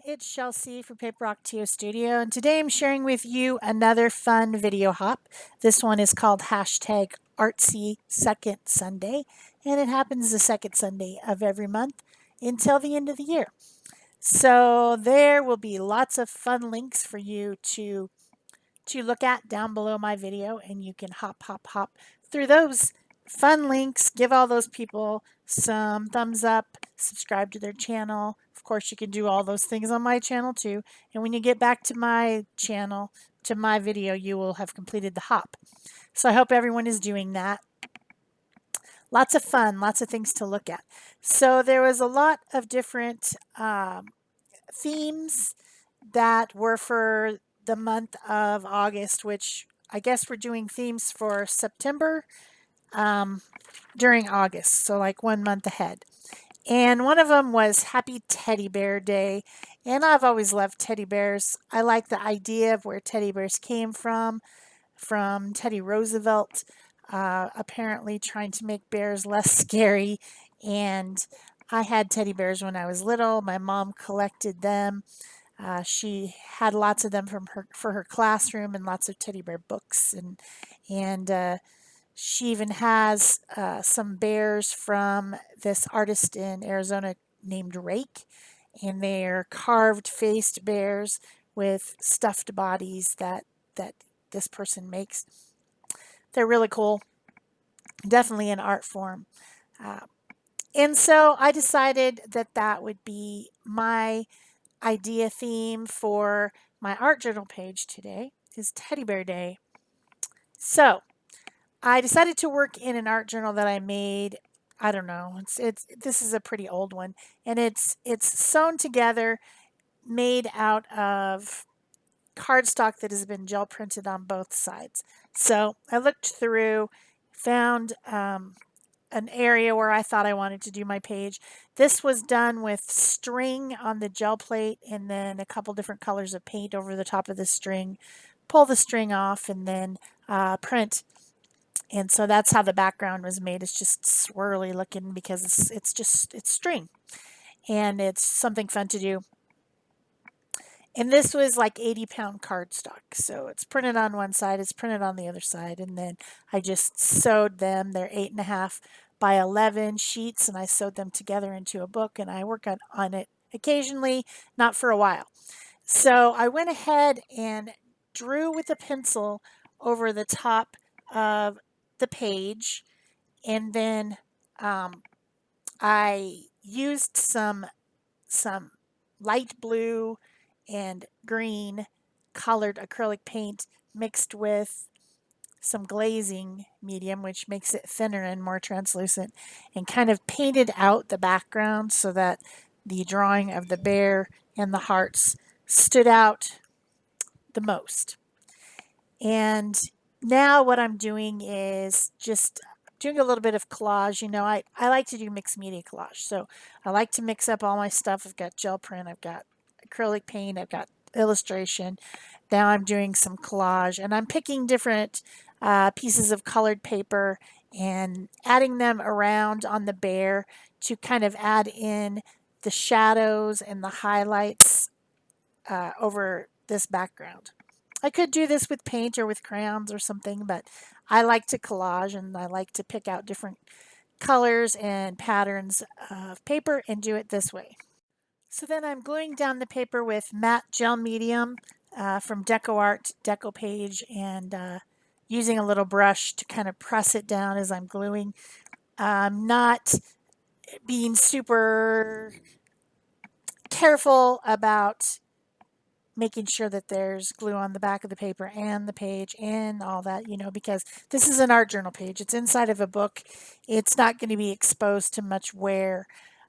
it's Shel C from PaperOcotilloStudio, and today I'm sharing with you another fun video hop. This one is called hashtag Artsy Second Sunday, and it happens the second Sunday of every month until the end of the year. So there will be lots of fun links for you to look at down below my video, and you can hop through those fun links. Give all those people some thumbs up, subscribe to their channel. Of course, you can do all those things on my channel too. And when you get back to my channel, to my video, you will have completed the hop. So I hope everyone is doing that. Lots of fun, lots of things to look at. So there was a lot of different themes that were for the month of August, which I guess we're doing themes for September during August, so like 1 month ahead. And one of them was Happy Teddy Bear Day. And I've always loved teddy bears. I like the idea of where teddy bears came from Teddy Roosevelt, apparently trying to make bears less scary. And I had teddy bears when I was little. My mom collected them. She had lots of them for her classroom and lots of teddy bear books, and she even has some bears from this artist in Arizona named Rake, and they're carved faced bears with stuffed bodies that this person makes. They're really cool, definitely an art form. Uh, and so I decided that that would be my idea theme for my art journal page today is Teddy Bear Day. So I decided to work in an art journal that I made. I don't know. It's this is a pretty old one, and it's sewn together, made out of cardstock that has been gel printed on both sides. So I looked through, found an area where I thought I wanted to do my page. This was done with string on the gel plate and then a couple different colors of paint over the top of the string. Pull the string off and then print. And so that's how the background was made. It's just swirly looking because it's string, and it's something fun to do. And this was like 80-pound cardstock. So it's printed on one side, it's printed on the other side, and then I just sewed them. They're 8.5 by 11 sheets, and I sewed them together into a book, and I work on it occasionally, not for a while. So I went ahead and drew with a pencil over the top of the page, and then I used some light blue and green colored acrylic paint mixed with some glazing medium, which makes it thinner and more translucent, and kind of painted out the background so that the drawing of the bear and the hearts stood out the most. And now what I'm doing is just doing a little bit of collage. You know, I like to do mixed media collage. So I like to mix up all my stuff. I've got gel print, I've got acrylic paint, I've got illustration. Now I'm doing some collage, and I'm picking different pieces of colored paper and adding them around on the bear to kind of add in the shadows and the highlights over this background. I could do this with paint or with crayons or something, but I like to collage and I like to pick out different colors and patterns of paper and do it this way. So then I'm gluing down the paper with matte gel medium from DecoArt Deco Page, and using a little brush to kind of press it down as I'm gluing. I'm not being super careful about making sure that there's glue on the back of the paper and the page and all that, you know, because this is an art journal page. It's inside of a book. It's not going to be exposed to much wear.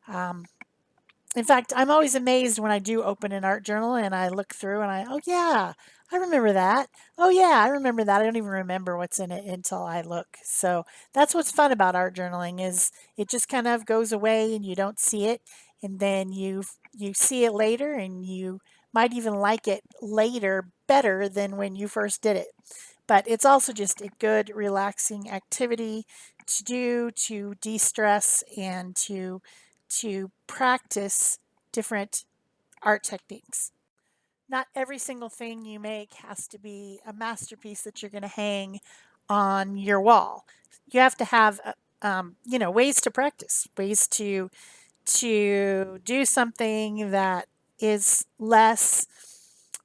In fact, I'm always amazed when I do open an art journal and I look through and oh yeah, I remember that. Oh yeah, I remember that. I don't even remember what's in it until I look. So that's what's fun about art journaling is it just kind of goes away and you don't see it, and then you see it later and you might even like it later better than when you first did it. But it's also just a good relaxing activity to do to de-stress and to practice different art techniques. Not every single thing you make has to be a masterpiece that you're going to hang on your wall. You have to have, ways to practice, ways to do something that is less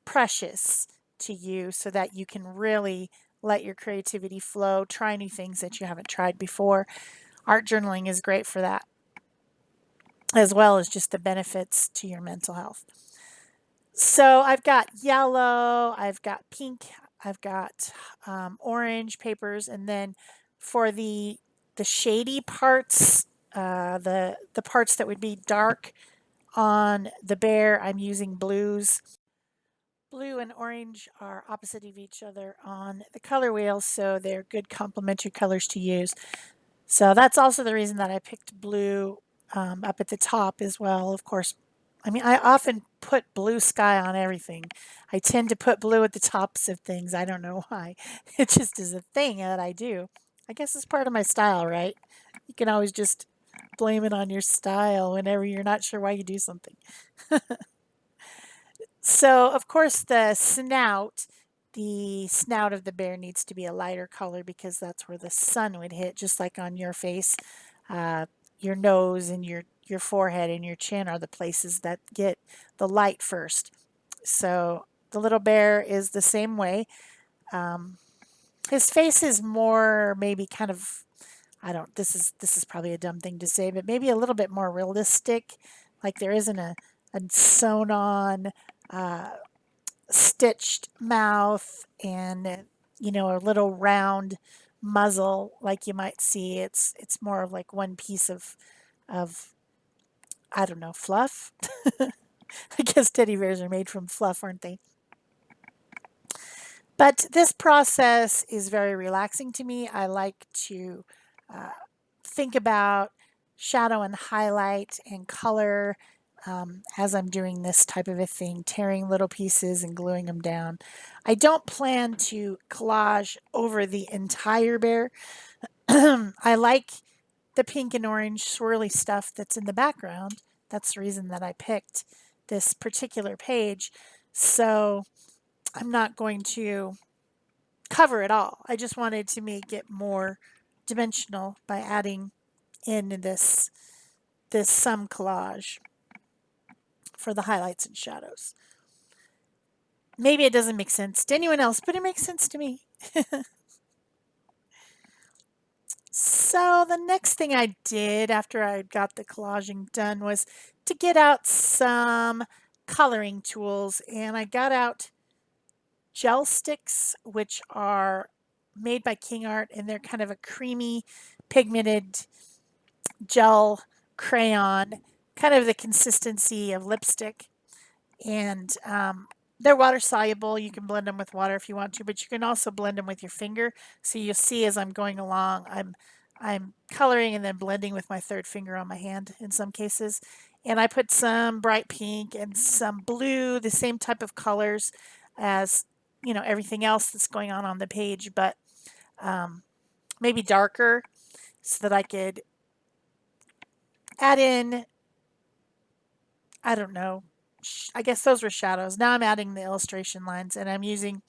precious to you so that you can really let your creativity flow, try new things that you haven't tried before. Art journaling is great for that, as well as just the benefits to your mental health. So I've got yellow, I've got pink, I've got orange papers, and then for the shady parts, the parts that would be dark on the bear, I'm using blues. Blue and orange are opposite of each other on the color wheel, so they're good complementary colors to use. So that's also the reason that I picked blue up at the top as well. Of course, I mean, I often put blue sky on everything. I tend to put blue at the tops of things. I don't know why. It just is a thing that I do. I guess it's part of my style, right? You can always just blame it on your style whenever you're not sure why you do something. So, of course, the snout of the bear needs to be a lighter color because that's where the sun would hit, just like on your face. Uh, your nose and your forehead and your chin are the places that get the light first. So, the little bear is the same way. Um, his face is more maybe kind of, I don't, this is probably a dumb thing to say, but maybe a little bit more realistic. Like there isn't a sewn on uh, stitched mouth and a little round muzzle like you might see. It's more of like one piece of I don't know, fluff. I guess teddy bears are made from fluff, aren't they? But this process is very relaxing to me. I like to uh, think about shadow and highlight and color as I'm doing this type of a thing, tearing little pieces and gluing them down. I don't plan to collage over the entire bear. I like the pink and orange swirly stuff that's in the background. That's the reason that I picked this particular page. So I'm not going to cover it all. I just wanted to make it more dimensional by adding in this some collage for the highlights and shadows. Maybe it doesn't make sense to anyone else, but it makes sense to me. So the next thing I did after I got the collaging done was to get out some coloring tools, and I got out gel sticks, which are made by King Art, and they're kind of a creamy pigmented gel crayon, kind of the consistency of lipstick. And they're water soluble. You can blend them with water if you want to, but you can also blend them with your finger. So you'll see as I'm going along, I'm coloring and then blending with my third finger on my hand in some cases. And I put some bright pink and some blue, the same type of colors as everything else that's going on the page, but maybe darker so that I could add in, I don't know, I guess those were shadows. Now I'm adding the illustration lines, and I'm using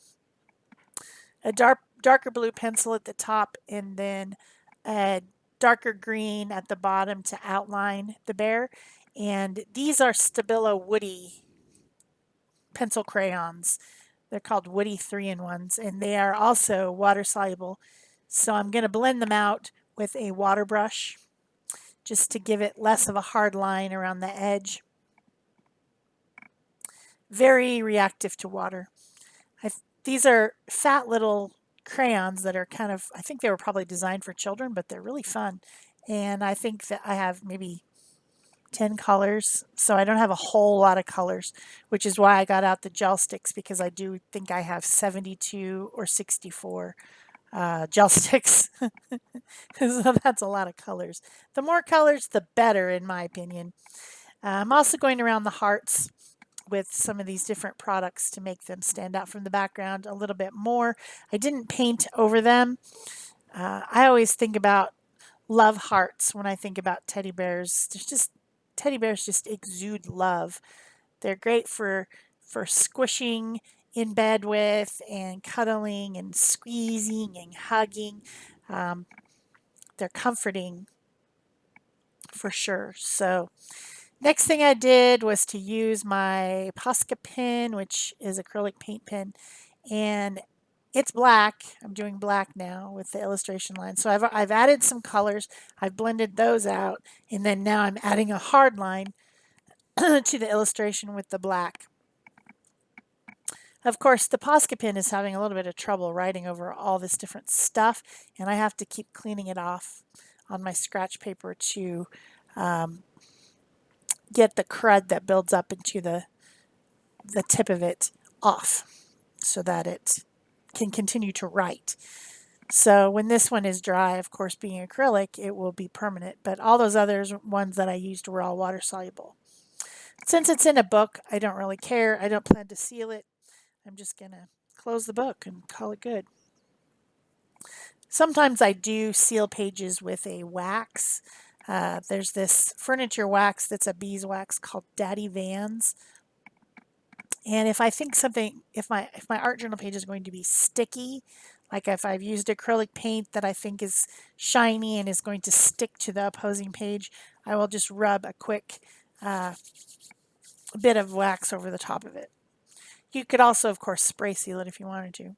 a darker blue pencil at the top and then a darker green at the bottom to outline the bear. And these are Stabilo Woody pencil crayons. They're called Woody 3-in-1s, and they are also water soluble. So I'm going to blend them out with a water brush just to give it less of a hard line around the edge. Very reactive to water. These are fat little crayons that are kind of, I think they were probably designed for children, but they're really fun. And I think that I have maybe 10 colors, so I don't have a whole lot of colors, which is why I got out the gel sticks because I do think I have 72 or 64 gel sticks. So that's a lot of colors. The more colors, the better, in my opinion. I'm also going around the hearts with some of these different products to make them stand out from the background a little bit more. I didn't paint over them. I always think about love hearts when I think about teddy bears. Teddy bears just exude love. They're great for squishing in bed with and cuddling and squeezing and hugging. Um, they're comforting for sure. So next thing I did was to use my Posca pen, which is acrylic paint pen, and it's black. I'm doing black now with the illustration line. So I've added some colors. I've blended those out, and then now I'm adding a hard line to the illustration with the black. Of course, the Posca pen is having a little bit of trouble writing over all this different stuff, and I have to keep cleaning it off on my scratch paper to get the crud that builds up into the tip of it off so that it can continue to write. So when this one is dry, of course, being acrylic, it will be permanent. But all those other ones that I used were all water soluble. Since it's in a book, I don't really care. I don't plan to seal it. I'm just going to close the book and call it good. Sometimes I do seal pages with a wax. There's this furniture wax that's a beeswax called Daddy Vans. And if I think something, if my art journal page is going to be sticky, like if I've used acrylic paint that I think is shiny and is going to stick to the opposing page, I will just rub a quick bit of wax over the top of it. You could also, of course, spray seal it if you wanted to,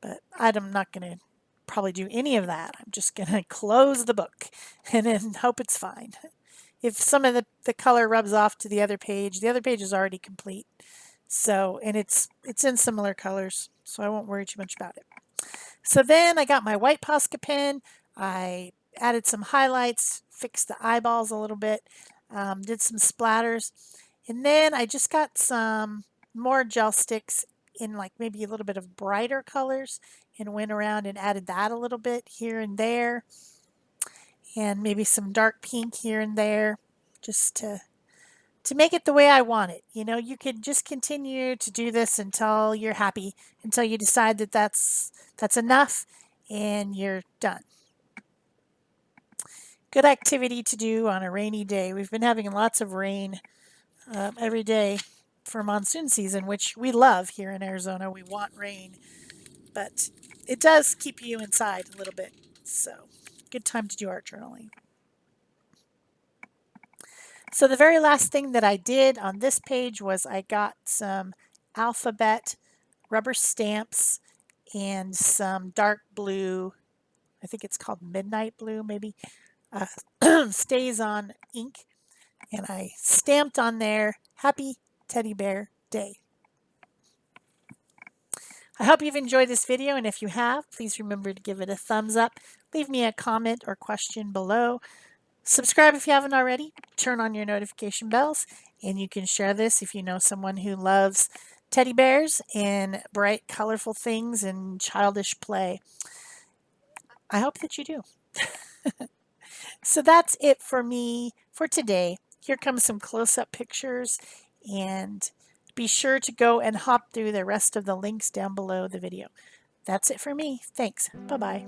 but I'm not going to probably do any of that. I'm just going to close the book and then hope it's fine. If some of the color rubs off to the other page is already complete. So, and it's in similar colors, so I won't worry too much about it. So then I got my white Posca pen. I added some highlights, fixed the eyeballs a little bit, did some splatters, and then I just got some more gel sticks in like maybe a little bit of brighter colors and went around and added that a little bit here and there, and maybe some dark pink here and there, just to make it the way I want it. You know, you could just continue to do this until you're happy, until you decide that that's enough and you're done. Good activity to do on a rainy day. We've been having lots of rain every day for monsoon season, which we love here in Arizona. We want rain, but it does keep you inside a little bit. So, good time to do art journaling. So the very last thing that I did on this page was I got some alphabet rubber stamps and some dark blue, I think it's called midnight blue maybe, stays on ink, and I stamped on there, Happy Teddy Bear Day. I hope you've enjoyed this video, and if you have, please remember to give it a thumbs up, leave me a comment or question below. Subscribe if you haven't already, turn on your notification bells, and you can share this if you know someone who loves teddy bears and bright, colorful things and childish play. I hope that you do. So that's it for me for today. Here comes some close-up pictures, and be sure to go and hop through the rest of the links down below the video. That's it for me. Thanks. Bye-bye.